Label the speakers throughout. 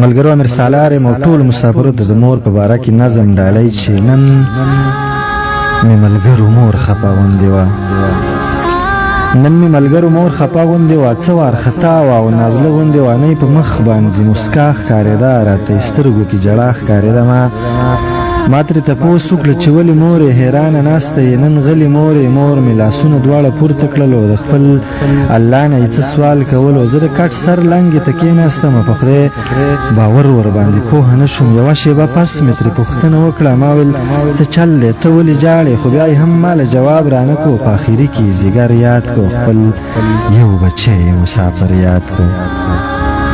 Speaker 1: ملګرو امیر سالار مو ټول مسافرو ته د مور په باره کې نظم ډالۍ چې نن مې ملګرو مور خپه غوندې وه نن مې ملګرو مور خپه غوندې وه څه وارخطا وه او نازله غوندې وانۍ په مخ باندې مسکا ښکارېده راته یې سترګو کې ژړا ښکارېده ما ترې تپوس وکړه چې ولې مورې حیرانه ناسته یې نن غلې مورې مور مې لاسونه دواړه پورته کړل او د خپل الله نه یې څه سوال کول او زه د کټ سر لنګې ته کېناستم په خدای باور ورباندې پوهه نه شوم یوه شېبه پس مې ترې پوښتنه وکړه ما ویل څه چل دی ته ولې ژاړې خو بیا یې هم ماله جواب رانه کو په اخري کې ځیګر یاد کو خپل یو بچی مسافر یاد کو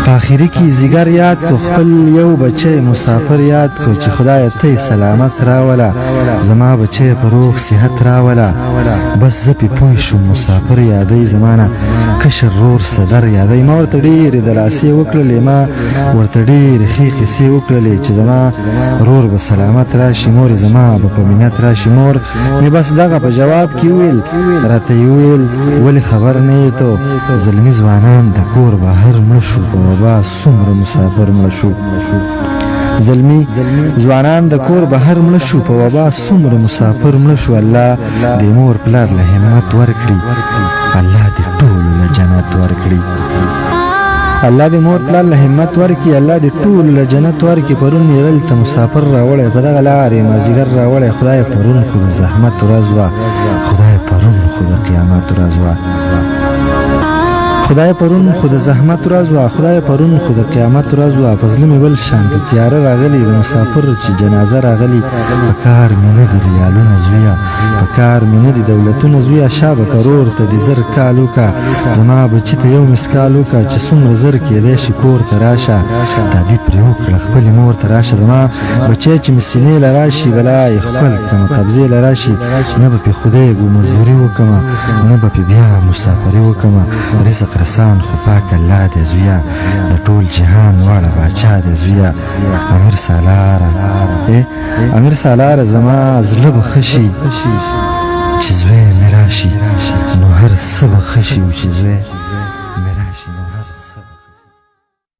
Speaker 1: په اخري کې ځیګر یاد کو خپل یو بچی مسافر یاد کو چې خدایه ته یې سلامت راوله زما بچی په روغ صحت راوله بس زه پې پوه شوم مسافر یادوي زما نه کشر رور صدر یادوي ما ورته ډېرې دلاسې وکړلې ما ورته ډېرې ښې قیسې وکړلې چې زما رور به سلامت راشي مور زما به په مینت راشي مور مې بس دغه په جواب کې وویل راته یې وویل ولې خبر نه یې ته زلمي ځوانان د کور بهر مړه شو با څومره مسافر مړه شو زلمی ځوانان د کور بهر مړه شو په وبا څومره مسافر مړه شو الله دې مور پلار له همت ورکړي الله دې ټولو له جنت ورکړي الله دې مور پلار له همت ورکړي الله دې ټولو له جنت ورکړي پرون یې دلته مسافر راوړی په دغه لارې مازدیګر راوړی خدای پرون خو د زحمت ورځ وه خدای پرون خو د قیامت ورځ وه خدای پرون خو د زحمت ورځ وه خدای پرون خو د قیامت ورځ وه په زړه مې بل شان د تیاره راغلي د مسافر چې جنازه راغلي په کار مې نه دي ریالونه زویه په کار مې نه دي دولتونه زویه شابه کرور ته دې زر کال وکړه زما بچي ته یو مسکال وکړه چې څومره زر کېدی شي کور ته راشه تادي پرې وکړه خپلې مور ته راشه زما بچی چې مې سینې له راشي بلا یې ښکل کړمه قبضې له راشي نه به پې خدای ګو مزدوري وکړمه نه به پې بیا مسافري وکړمه رزق رسان خو پاک الله دې زویه د ټول جهان واړه باچا دې زویه امیر سالار زما زړه به ښه شي چې زوی مې راشي نو هر څه به ښه شي چې زوی